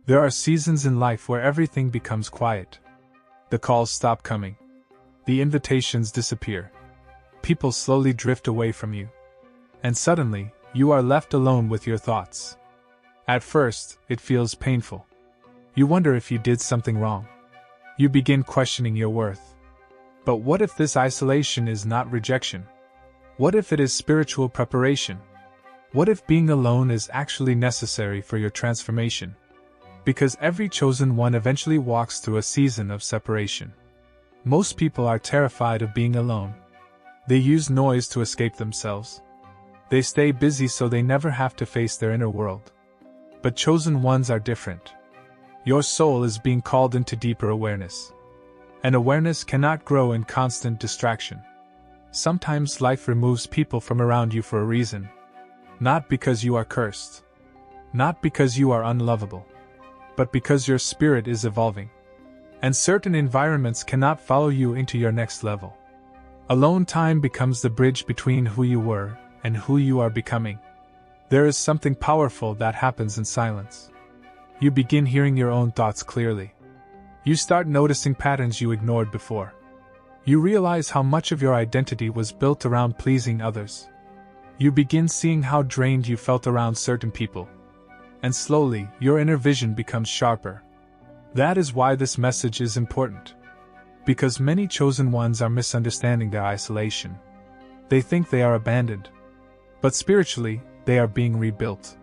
There are seasons in life where everything becomes quiet. The calls stop coming. The invitations disappear. People slowly drift away from you. And suddenly, you are left alone with your thoughts. At first, it feels painful. You wonder if you did something wrong. You begin questioning your worth. But what if this isolation is not rejection? What if it is spiritual preparation? What if being alone is actually necessary for your transformation? Because every chosen one eventually walks through a season of separation. Most people are terrified of being alone. They use noise to escape themselves. They stay busy so they never have to face their inner world. But chosen ones are different. Your soul is being called into deeper awareness. And awareness cannot grow in constant distraction. Sometimes life removes people from around you for a reason. Not because you are cursed. Not because you are unlovable. But because your spirit is evolving. And certain environments cannot follow you into your next level. Alone time becomes the bridge between who you were and who you are becoming. There is something powerful that happens in silence. You begin hearing your own thoughts clearly. You start noticing patterns you ignored before. You realize how much of your identity was built around pleasing others. You begin seeing how drained you felt around certain people. And slowly, your inner vision becomes sharper. That is why this message is important. Because many chosen ones are misunderstanding their isolation. They think they are abandoned. But spiritually, they are being rebuilt.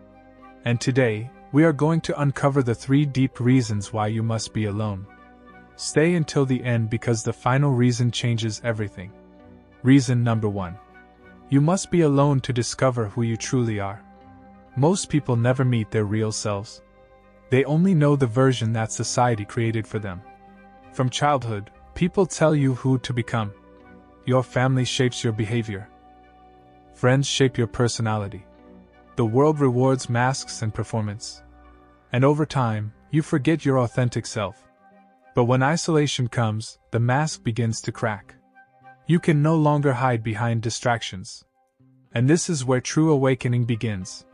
And today, we are going to uncover the 3 deep reasons why you must be alone. Stay until the end because the final reason changes everything. Reason number 1. You must be alone to discover who you truly are. Most people never meet their real selves. They only know the version that society created for them. From childhood, people tell you who to become. Your family shapes your behavior. Friends shape your personality. The world rewards masks and performance. And over time, you forget your authentic self. But when isolation comes, the mask begins to crack. You can no longer hide behind distractions. And this is where true awakening begins.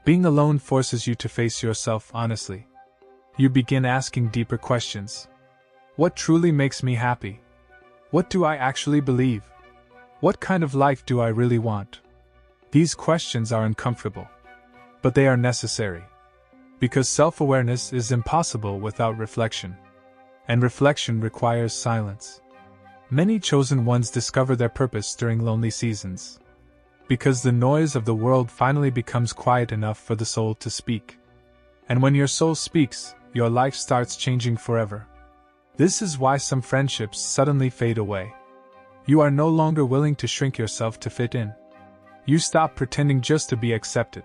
Being alone forces you to face yourself honestly. You begin asking deeper questions. What truly makes me happy? What do I actually believe? What kind of life do I really want? These questions are uncomfortable. But they are necessary. Because self-awareness is impossible without reflection. And reflection requires silence. Many chosen ones discover their purpose during lonely seasons. Because the noise of the world finally becomes quiet enough for the soul to speak. And when your soul speaks, your life starts changing forever. This is why some friendships suddenly fade away. You are no longer willing to shrink yourself to fit in. You stop pretending just to be accepted.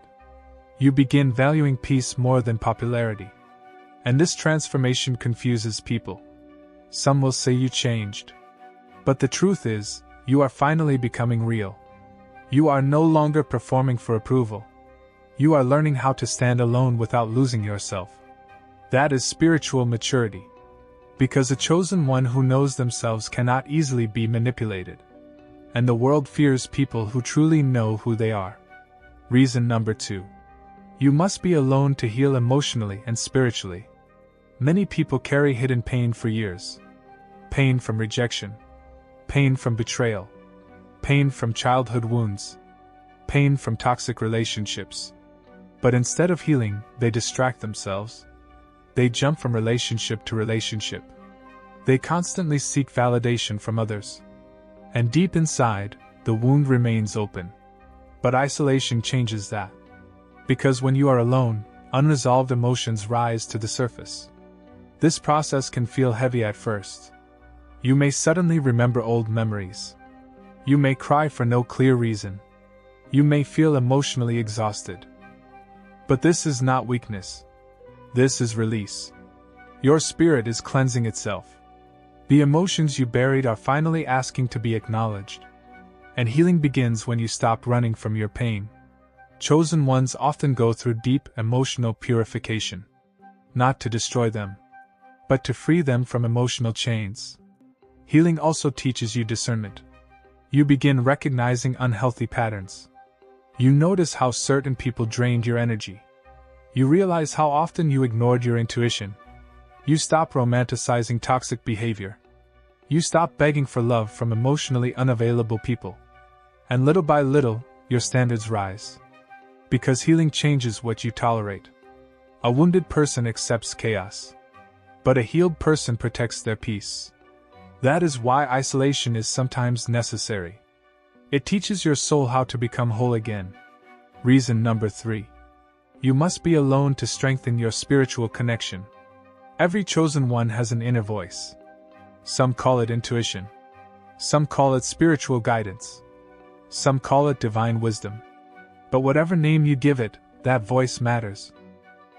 You begin valuing peace more than popularity. And this transformation confuses people. Some will say you changed. But the truth is, you are finally becoming real. You are no longer performing for approval. You are learning how to stand alone without losing yourself. That is spiritual maturity. Because a chosen one who knows themselves cannot easily be manipulated. And the world fears people who truly know who they are. Reason number 2. You must be alone to heal emotionally and spiritually. Many people carry hidden pain for years. Pain from rejection. Pain from betrayal. Pain from childhood wounds. Pain from toxic relationships. But instead of healing, they distract themselves. They jump from relationship to relationship. They constantly seek validation from others. And deep inside, the wound remains open. But isolation changes that. Because when you are alone, unresolved emotions rise to the surface. This process can feel heavy at first. You may suddenly remember old memories. You may cry for no clear reason. You may feel emotionally exhausted. But this is not weakness. This is release. Your spirit is cleansing itself. The emotions you buried are finally asking to be acknowledged. And healing begins when you stop running from your pain. Chosen ones often go through deep emotional purification. Not to destroy them, but to free them from emotional chains. Healing also teaches you discernment. You begin recognizing unhealthy patterns. You notice how certain people drained your energy. You realize how often you ignored your intuition. You stop romanticizing toxic behavior. You stop begging for love from emotionally unavailable people. And little by little, your standards rise. Because healing changes what you tolerate. A wounded person accepts chaos. But a healed person protects their peace. That is why isolation is sometimes necessary. It teaches your soul how to become whole again. Reason number 3. You must be alone to strengthen your spiritual connection. Every chosen one has an inner voice. Some call it intuition. Some call it spiritual guidance. Some call it divine wisdom. But whatever name you give it, that voice matters.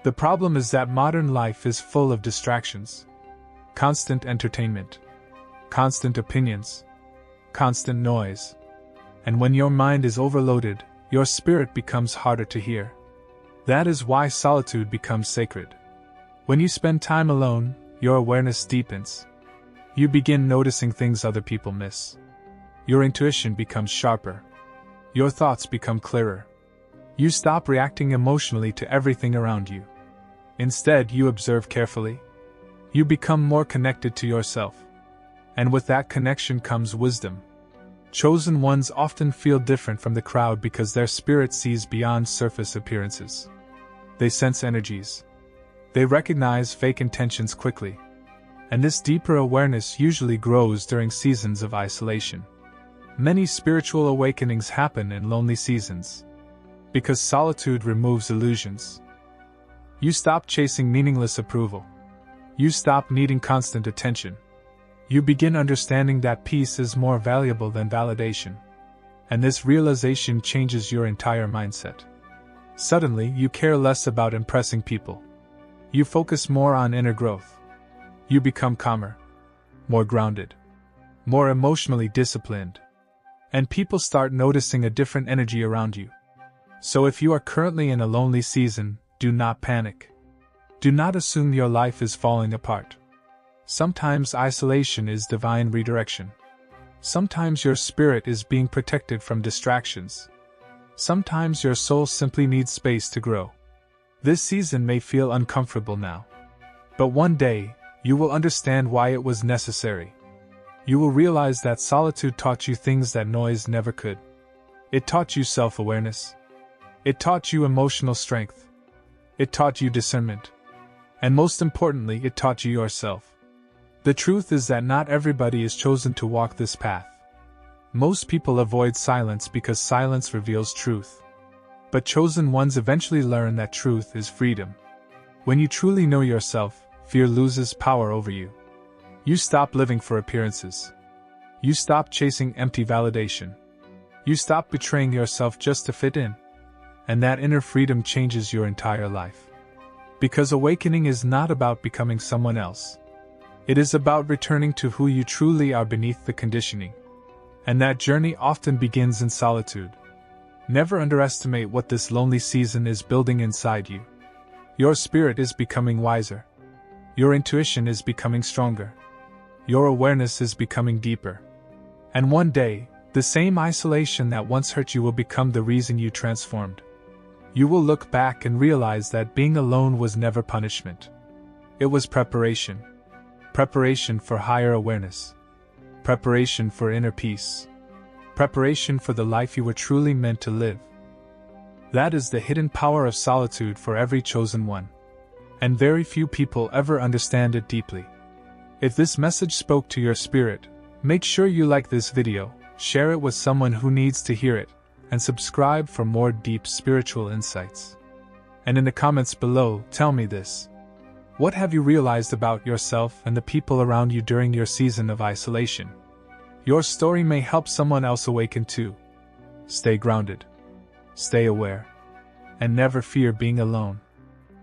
The problem is that modern life is full of distractions. Constant entertainment. Constant opinions. Constant noise. And when your mind is overloaded, your spirit becomes harder to hear. That is why solitude becomes sacred. When you spend time alone, your awareness deepens. You begin noticing things other people miss. Your intuition becomes sharper. Your thoughts become clearer. You stop reacting emotionally to everything around you. Instead, you observe carefully. You become more connected to yourself. And with that connection comes wisdom. Chosen ones often feel different from the crowd because their spirit sees beyond surface appearances. They sense energies. They recognize fake intentions quickly. And this deeper awareness usually grows during seasons of isolation. Many spiritual awakenings happen in lonely seasons. Because solitude removes illusions. You stop chasing meaningless approval. You stop needing constant attention. You begin understanding that peace is more valuable than validation. And this realization changes your entire mindset. Suddenly, you care less about impressing people. You focus more on inner growth. You become calmer, more grounded, more emotionally disciplined. And people start noticing a different energy around you. So if you are currently in a lonely season, do not panic. Do not assume your life is falling apart. Sometimes isolation is divine redirection. Sometimes your spirit is being protected from distractions. Sometimes your soul simply needs space to grow. This season may feel uncomfortable now. But one day, you will understand why it was necessary. You will realize that solitude taught you things that noise never could. It taught you self-awareness. It taught you emotional strength. It taught you discernment. And most importantly, it taught you yourself. The truth is that not everybody is chosen to walk this path. Most people avoid silence because silence reveals truth. But chosen ones eventually learn that truth is freedom. When you truly know yourself, fear loses power over you. You stop living for appearances. You stop chasing empty validation. You stop betraying yourself just to fit in. And that inner freedom changes your entire life. Because awakening is not about becoming someone else. It is about returning to who you truly are beneath the conditioning. And that journey often begins in solitude. Never underestimate what this lonely season is building inside you. Your spirit is becoming wiser. Your intuition is becoming stronger. Your awareness is becoming deeper. And one day, the same isolation that once hurt you will become the reason you transformed. You will look back and realize that being alone was never punishment. It was preparation. Preparation for higher awareness. Preparation for inner peace. Preparation for the life you were truly meant to live. That is the hidden power of solitude for every chosen one. And very few people ever understand it deeply. If this message spoke to your spirit, make sure you like this video, share it with someone who needs to hear it, and subscribe for more deep spiritual insights. And in the comments below, tell me this. What have you realized about yourself and the people around you during your season of isolation? Your story may help someone else awaken too. Stay grounded. Stay aware. And never fear being alone.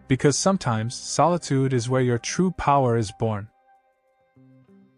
Because sometimes, solitude is where your true power is born.